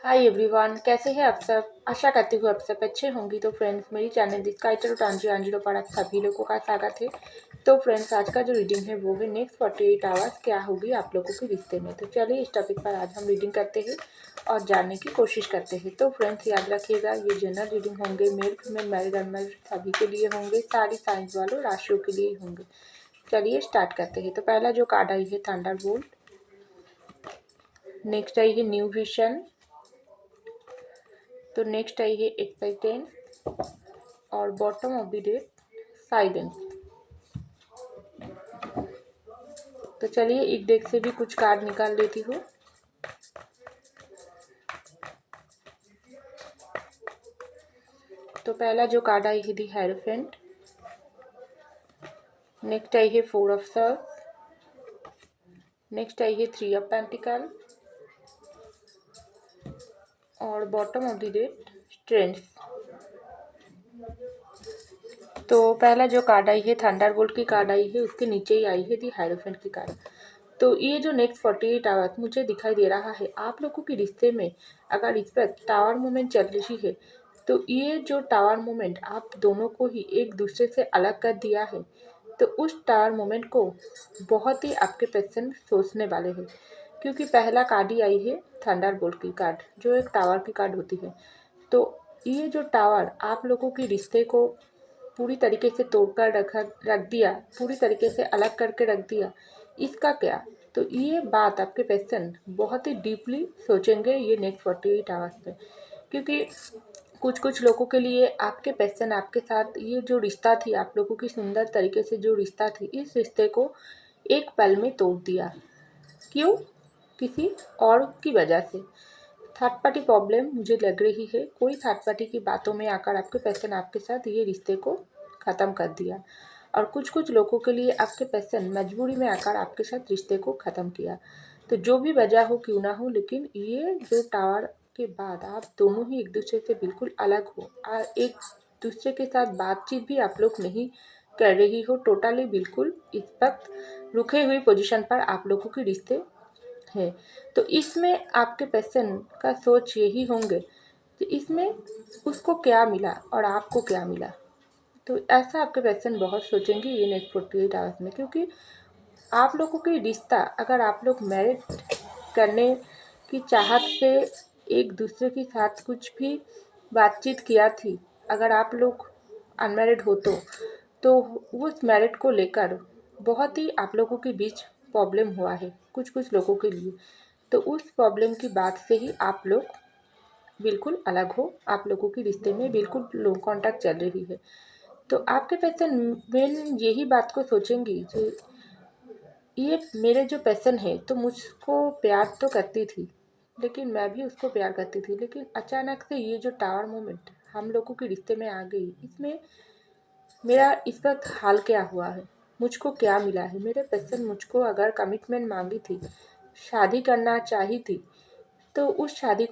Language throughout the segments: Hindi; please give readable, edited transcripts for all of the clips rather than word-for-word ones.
हाय एवरीवन, कैसे हैं आप सब। आशा करती हूँ आप सब अच्छे होंगी। तो फ्रेंड्स, मेरी चैनल डिस्काइटर टांजी आंजिलो पर आप सभी लोगों का स्वागत है। तो फ्रेंड्स, आज का जो रीडिंग है वो है नेक्स्ट 48 आवर्स क्या होगी आप लोगों के रिश्ते में। तो चलिए इस टॉपिक पर आज हम रीडिंग करते हैं और जानने की कोशिश करते हैं। तो फ्रेंड्स, याद रखिएगा ये जनरल रीडिंग होंगे, मेल फीमेल मैरिड अनमैरिड सभी के लिए होंगे, सारी साइंस वालों राशियों के लिए होंगे। चलिए स्टार्ट करते हैं। तो पहला जो कार्ड आई है थंडरबोल्ट, नेक्स्ट आई है न्यू विजन, तो नेक्स्ट आई है एक्साइटेंस और bottom of the deck silence. तो चलिए एक डेक से भी कुछ कार्ड निकाल लेती हूँ। तो पहला जो कार्ड आई है दी हेरोफेंट, नेक्स्ट आई है फोर ऑफ सर्स, नेक्स्ट आई है थ्री ऑफ पेंटिकल और bottom of the deck strength. तो पहला जो कार्ड आई है थंडरबोल्ट की कार्ड आई है, उसके नीचे ही आई है दी हेरोफेंट की कार्ड। तो ये जो नेक्स्ट 48 आवर्स मुझे दिखाई दे रहा है आप लोगों के रिश्ते में, अगर इस पर टावर मूवमेंट चल रही है तो ये जो टावर मूवमेंट आप दोनों को ही एक दूसरे से अलग कर दिया है। तो उस टावर मूवमेंट को बहुत ही आपके पर्सन सोचने वाले हैं, क्योंकि पहला कार्ड ही आई है थंडरबोल्ट की कार्ड, जो एक टावर की कार्ड होती है। तो ये जो टावर आप लोगों के रिश्ते को पूरी तरीके से तोड़कर रख दिया, पूरी तरीके से अलग करके रख दिया, इसका क्या। तो ये बात आपके पर्सन बहुत ही डीपली सोचेंगे ये नेक्स्ट 48 आवर्स में, क्योंकि कुछ कुछ लोगों के लिए आपके पर्सन आपके साथ ये जो रिश्ता थी, आप लोगों की सुंदर तरीके से जो रिश्ता थी, इस रिश्ते को एक पल में तोड़ दिया। क्यों? किसी और की वजह से। थर्ड पार्टी प्रॉब्लम मुझे लग रही है, कोई थर्ड पार्टी की बातों में आकर आपके पर्सन आपके साथ ये रिश्ते को ख़त्म कर दिया, और कुछ कुछ लोगों के लिए आपके पर्सन मजबूरी में आकर आपके साथ रिश्ते को ख़त्म किया। तो जो भी वजह हो क्यों ना हो, लेकिन ये जो टावर के बाद आप दोनों ही एक दूसरे से बिल्कुल अलग हो और एक दूसरे के साथ बातचीत भी आप लोग नहीं कर रही हो, टोटली बिल्कुल इस वक्त रुके हुई पोजीशन पर आप लोगों के रिश्ते है। तो इसमें आपके पर्सन का सोच यही होंगे कि इसमें उसको क्या मिला और आपको क्या मिला। तो ऐसा आपके पर्सन बहुत सोचेंगे ये नेक्स्ट 48 आवर्स में, क्योंकि आप लोगों की रिश्ता, अगर आप लोग मैरिज करने की चाहत से एक दूसरे के साथ कुछ भी बातचीत किया थी, अगर आप लोग अनमैरिड हो तो उस मैरिड को लेकर बहुत ही आप लोगों के बीच प्रॉब्लम हुआ है कुछ कुछ लोगों के लिए। तो उस प्रॉब्लम की बात से ही आप लोग बिल्कुल अलग हो, आप लोगों के रिश्ते में बिल्कुल लो कॉन्टैक्ट चल रही है। तो आपके पर्सन मेन यही बात को सोचेंगी कि ये मेरे जो पर्सन है तो मुझको प्यार तो करती थी, लेकिन मैं भी उसको प्यार करती थी, लेकिन अचानक से ये जो टावर मोमेंट हम लोगों के रिश्ते में आ गई, इसमें मेरा इस वक्त हाल क्या हुआ है, मुझको क्या मिला है। मेरे पर्सन मुझको अगर कमिटमेंट मांगी थी, शादी करना चाही थी, तो उस शादी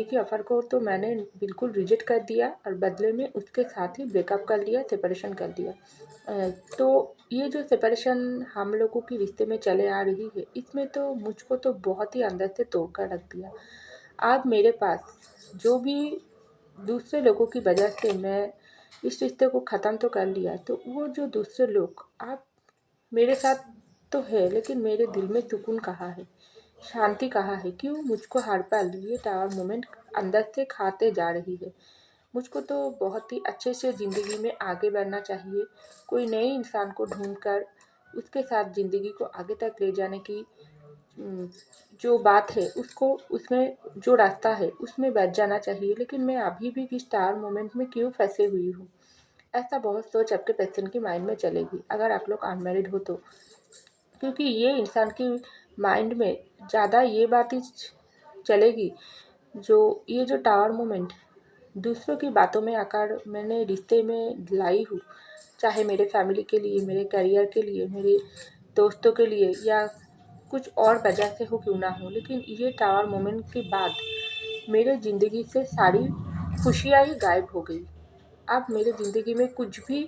की ऑफ़र को तो मैंने बिल्कुल रिजेक्ट कर दिया और बदले में उसके साथ ही ब्रेकअप कर लिया, सेपरेशन कर दिया। तो ये जो सेपरेशन हम लोगों की रिश्ते में चले आ रही है, इसमें तो मुझको तो बहुत ही अंदर से तोड़ कर रख दिया। आज मेरे पास जो भी दूसरे लोगों की वजह से मैं इस रिश्ते को ख़त्म तो कर लिया, तो वो जो दूसरे लोग आप मेरे साथ तो है, लेकिन मेरे दिल में सुकून कहाँ है, शांति कहाँ है। क्यों मुझको हर पल ये टावर मोमेंट अंदर से खाते जा रही है। मुझको तो बहुत ही अच्छे से ज़िंदगी में आगे बढ़ना चाहिए, कोई नए इंसान को ढूंढ कर उसके साथ ज़िंदगी को आगे तक ले जाने की जो बात है, उसको उसमें जो रास्ता है उसमें बैठ जाना चाहिए, लेकिन मैं अभी भी इस टावर मोमेंट में क्यों फंसे हुई हूँ। ऐसा बहुत सोच आपके पर्सन की माइंड में चलेगी अगर आप लोग अनमैरिड हो तो, क्योंकि ये इंसान की माइंड में ज़्यादा ये बात ही चलेगी, जो ये जो टावर मोमेंट दूसरों की बातों में आकर मैंने रिश्ते में लाई हूँ, चाहे मेरे फैमिली के लिए, मेरे करियर के लिए, मेरे दोस्तों के लिए, या कुछ और वजह से हो क्यों ना हो, लेकिन ये टावर मोमेंट के बाद मेरे ज़िंदगी से सारी खुशियाँ ही गायब हो गई। अब मेरे ज़िंदगी में कुछ भी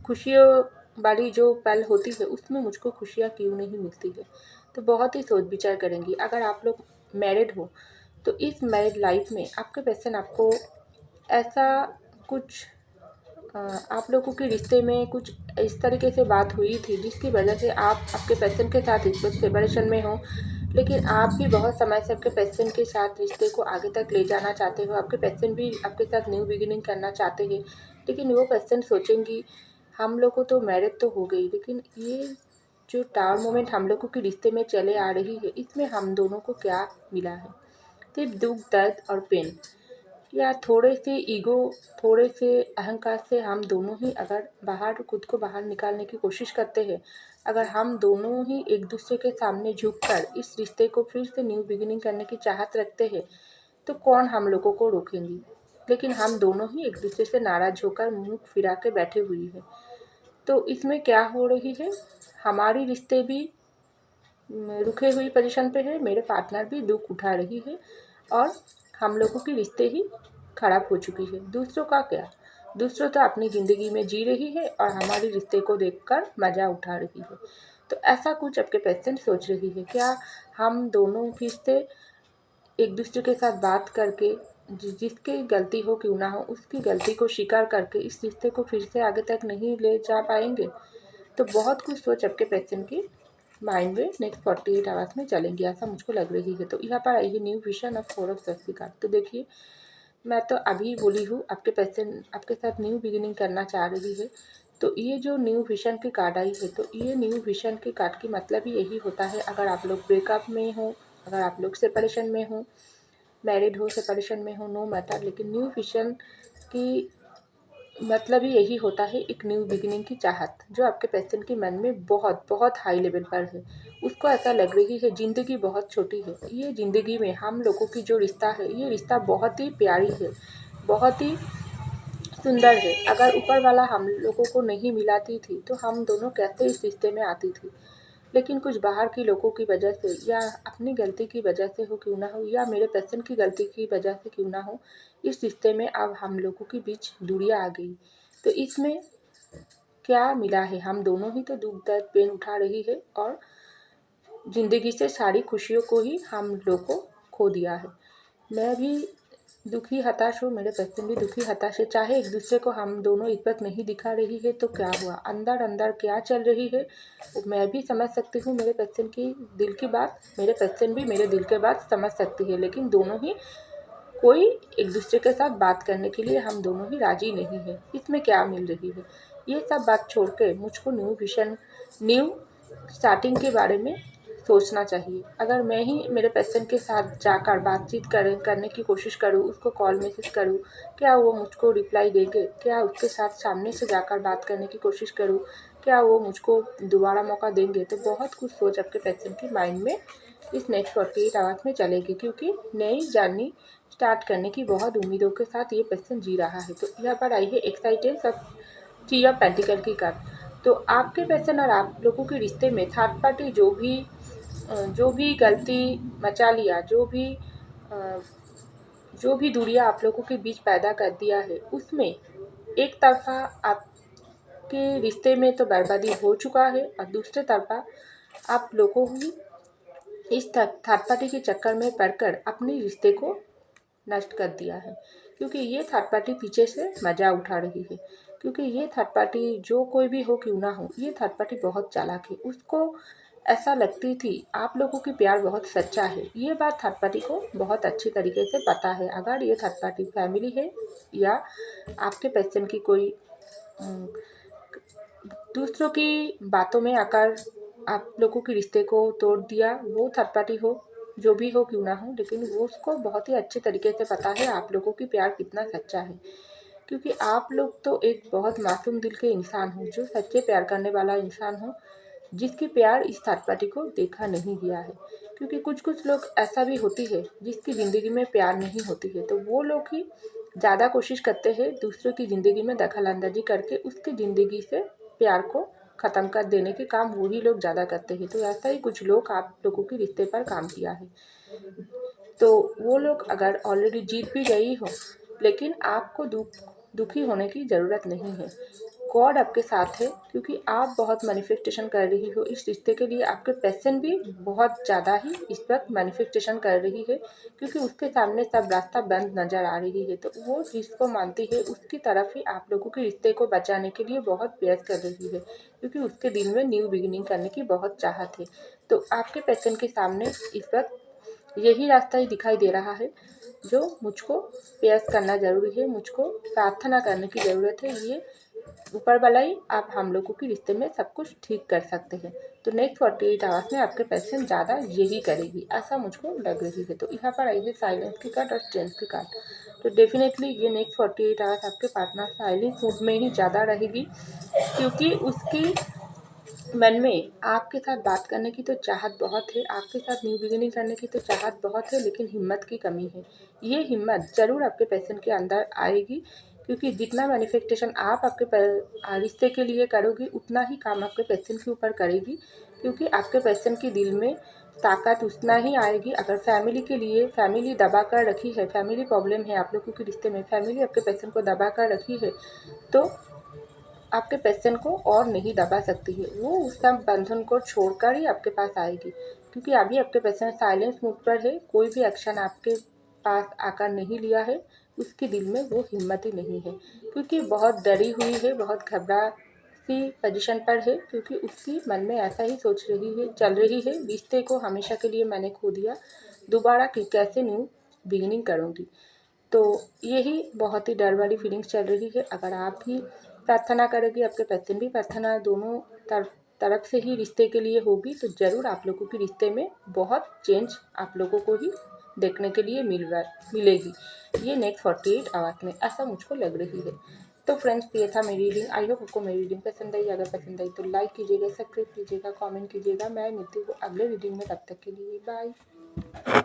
खुशियों वाली जो पल होती है उसमें मुझको खुशियाँ क्यों नहीं मिलती है। तो बहुत ही सोच विचार करेंगी। अगर आप लोग मैरिड हो तो इस मैरिड लाइफ में आपके पर्सन आपको ऐसा कुछ आप लोगों के रिश्ते में कुछ इस तरीके से बात हुई थी जिसकी वजह से आप आपके पर्सन के साथ इस वक्त सेपरेशन में हो, लेकिन आप भी बहुत समय से आपके पर्सन के साथ रिश्ते को आगे तक ले जाना चाहते हो। आपके पर्सन भी आपके साथ न्यू बिगिनिंग करना चाहते हैं, लेकिन वो पर्सन सोचेंगी हम लोग को तो मैरिज तो हो गई, लेकिन ये जो टावर मोमेंट हम लोगों के रिश्ते में चले आ रही है इसमें हम दोनों को क्या मिला है? सिर्फ दुख, दर्द और पेन, या थोड़े से ईगो, थोड़े से अहंकार से हम दोनों ही अगर बाहर खुद को बाहर निकालने की कोशिश करते हैं, अगर हम दोनों ही एक दूसरे के सामने झुककर इस रिश्ते को फिर से न्यू बिगिनिंग करने की चाहत रखते हैं, तो कौन हम लोगों को रोकेंगी? लेकिन हम दोनों ही एक दूसरे से नाराज होकर मुंह फिरा के बैठे हुई है। तो इसमें क्या हो रही है, हमारी रिश्ते भी रुके हुई पोजीशन पे है, मेरे पार्टनर भी दुख उठा रही है और हम लोगों की रिश्ते ही खराब हो चुकी है। दूसरों का क्या, दूसरों तो अपनी ज़िंदगी में जी रही है और हमारी रिश्ते को देखकर मज़ा उठा रही है। तो ऐसा कुछ आपके पेशेंट सोच रही है क्या? हम दोनों फिर से एक दूसरे के साथ बात करके जिसकी गलती हो क्यों ना हो उसकी गलती को स्वीकार करके इस रिश्ते को फिर से आगे तक नहीं ले जा पाएंगे? तो बहुत कुछ सोच आपके पेशेंट की माइंड में नेक्स्ट 48 आवर्स में चलेंगी, ऐसा मुझको लग रही है। तो यहाँ पर आई है न्यू विजन ऑफ 4 ऑफ स्वस्ति कार्ड। तो देखिए, मैं तो अभी बोली हूँ आपके पेशेंट आपके साथ न्यू बिगिनिंग करना चाह रही है। तो ये जो न्यू विजन की कार्ड आई है, तो ये न्यू विजन की कार्ड की मतलब ही यही होता है, अगर आप लोग ब्रेकअप में हो, अगर आप लोग सेपरेशन में हो, मैरिड हो, सेपरेशन में हो, नो मैटर, लेकिन न्यू विजन की मतलब ही यही होता है, एक न्यू बिगिनिंग की चाहत जो आपके पेशेंट के मन में बहुत बहुत हाई लेवल पर है। उसको ऐसा लग रही है ज़िंदगी बहुत छोटी है, ये ज़िंदगी में हम लोगों की जो रिश्ता है ये रिश्ता बहुत ही प्यारी है, बहुत ही सुंदर है। अगर ऊपर वाला हम लोगों को नहीं मिलाती थी तो हम दोनों कैसे इस रिश्ते में आती थी, लेकिन कुछ बाहर के लोगों की वजह से या अपनी गलती की वजह से हो क्यों ना हो, या मेरे पर्सन की गलती की वजह से क्यों ना हो, इस रिश्ते में अब हम लोगों के बीच दूरियां आ गई। तो इसमें क्या मिला है, हम दोनों ही तो दुख दर्द पेन उठा रही है और ज़िंदगी से सारी खुशियों को ही हम लोग को खो दिया है। मैं भी दुखी हताश हूँ, मेरे पर्सन भी दुखी हताश है, चाहे एक दूसरे को हम दोनों इज्जत नहीं दिखा रही है तो क्या हुआ, अंदर अंदर क्या चल रही है वो मैं भी समझ सकती हूँ। मेरे पर्सन की दिल की बात मेरे पर्सन भी मेरे दिल के बात समझ सकती है, लेकिन दोनों ही कोई एक दूसरे के साथ बात करने के लिए हम दोनों ही राजी नहीं है। इसमें क्या मिल रही है, ये सब बात छोड़ के मुझको न्यू विजन, न्यू स्टार्टिंग के बारे में सोचना चाहिए। अगर मैं ही मेरे पेशेंट के साथ जाकर बातचीत करने की कोशिश करूँ, उसको कॉल मैसेज करूँ, क्या वो मुझको रिप्लाई देंगे? क्या उसके साथ सामने से जाकर बात करने की कोशिश करूँ, क्या वो मुझको दोबारा मौका देंगे? तो बहुत कुछ सोच आपके पेशेंट के माइंड में इस नेक्स्ट 48 आवर्स में चलेगी, क्योंकि नई जर्नी स्टार्ट करने की बहुत उम्मीदों के साथ ये पर्सन जी रहा है। तो यहाँ पर आई है excited of three of pentacle की कार्ड। तो आपके पर्सन और आप लोगों के रिश्ते में थर्ड पार्टी जो भी गलती मचा लिया, जो भी दूरियां आप लोगों के बीच पैदा कर दिया है, उसमें एक तरफा आपके रिश्ते में तो बर्बादी हो चुका है और दूसरे तरफा आप लोगों ही इस थर्ड पार्टी के चक्कर में पड़कर अपने रिश्ते को नष्ट कर दिया है, क्योंकि ये थर्ड पार्टी पीछे से मज़ा उठा रही है। क्योंकि ये थर्ड पार्टी जो कोई भी हो क्यों ना हो, ये थर्ड पार्टी बहुत चालाक है। उसको ऐसा लगती थी आप लोगों की प्यार बहुत सच्चा है, ये बात थर्ड पार्टी को बहुत अच्छी तरीके से पता है। अगर ये थर्ड पार्टी फैमिली है या आपके पेशेंट की कोई दूसरों की बातों में आकर आप लोगों के रिश्ते को तोड़ दिया, वो थर्ड पार्टी हो, जो भी हो क्यों ना हो, लेकिन वो उसको बहुत ही अच्छे तरीके से पता है आप लोगों की प्यार कितना सच्चा है। क्योंकि आप लोग तो एक बहुत मासूम दिल के इंसान हो, जो सच्चे प्यार करने वाला इंसान हो, जिसकी प्यार इस थर्ड पार्टी को देखा नहीं गया है। क्योंकि कुछ कुछ लोग ऐसा भी होती है जिसकी ज़िंदगी में प्यार नहीं होती है, तो वो लोग ही ज़्यादा कोशिश करते हैं दूसरों की ज़िंदगी में दखल अंदाजी करके उसकी ज़िंदगी से प्यार को ख़त्म कर देने के काम वही लोग ज़्यादा करते हैं। तो ऐसा ही कुछ लोग आप लोगों के रिश्ते पर काम किया है। तो वो लोग अगर ऑलरेडी जीत भी गई हो, लेकिन आपको दुखी होने की ज़रूरत नहीं है। गॉड आपके साथ है, क्योंकि आप बहुत मैनिफेस्टेशन कर रही हो इस रिश्ते के लिए। आपके पैशन भी बहुत ज़्यादा ही इस वक्त मैनिफेस्टेशन कर रही है, क्योंकि उसके सामने सब रास्ता बंद नज़र आ रही है। तो वो जिसको मानती है उसकी तरफ ही आप लोगों के रिश्ते को बचाने के लिए बहुत प्रयास कर रही है, क्योंकि उसके दिल में न्यू बिगिनिंग करने की बहुत चाहत है। तो आपके पैशन के सामने इस वक्त यही रास्ता ही दिखाई दे रहा है जो मुझको प्रयास करना ज़रूरी है, मुझको प्रार्थना करने की ज़रूरत है। ये ऊपर वाला ही आप हम लोगों के रिश्ते में सब कुछ ठीक कर सकते हैं। तो नेक्स्ट 48 आवर्स में आपके पैशन ज़्यादा यही करेगी, ऐसा मुझको लग रही है। तो यहाँ पर आई है साइलेंस की कार्ड और स्ट्रेंथ की कार्ड। तो डेफिनेटली ये नेक्स्ट 48 आवर्स आपके पार्टनर साइलेंस मूड में ही ज़्यादा रहेगी, क्योंकि उसकी मन में आपके साथ बात करने की तो चाहत बहुत है, आपके साथ न्यू बिगिनिंग करने की तो चाहत बहुत है, लेकिन हिम्मत की कमी है। ये हिम्मत ज़रूर आपके पैशन के अंदर आएगी, क्योंकि जितना मैनिफेस्टेशन आप आपके रिश्ते के लिए करोगी उतना ही काम आपके पैशन के ऊपर करेगी, क्योंकि आपके पैशन के दिल में ताकत उतना ही आएगी। अगर फैमिली के लिए फैमिली दबा कर रखी है, फैमिली प्रॉब्लम है आप लोगों के रिश्ते में, फैमिली आपके पैशन को दबा कर रखी है, तो आपके पैशन को और नहीं दबा सकती है। वो उस सब बंधन को छोड़कर ही आपके पास आएगी, क्योंकि अभी आपके पैशन साइलेंस मूड पर है। कोई भी एक्शन आपके पास आकर नहीं लिया है, उसके दिल में वो हिम्मत ही नहीं है, क्योंकि बहुत डरी हुई है, बहुत घबरा सी पोजीशन पर है, क्योंकि उसकी मन में ऐसा ही सोच रही है, चल रही है, रिश्ते को हमेशा के लिए मैंने खो दिया, दोबारा कैसे न्यू बिगिनिंग करूँगी। तो यही बहुत ही डर वाली फीलिंग्स चल रही है। अगर आप भी प्रार्थना करेंगे, आपके पैशन भी प्रार्थना दोनों तरफ से ही रिश्ते के लिए होगी, तो ज़रूर आप लोगों के रिश्ते में बहुत चेंज आप लोगों को ही देखने के लिए मिलेगी ये नेक्स्ट 48 आवर्स में, ऐसा मुझको लग रही है। तो फ्रेंड्स, ये था मेरी रीडिंग। आई होप आपको मेरी रीडिंग पसंद आई। अगर पसंद आई तो लाइक कीजिएगा, सब्सक्राइब कीजिएगा, कमेंट कीजिएगा। मैं मिलती हूँ अगले रीडिंग में, तब तक के लिए बाय।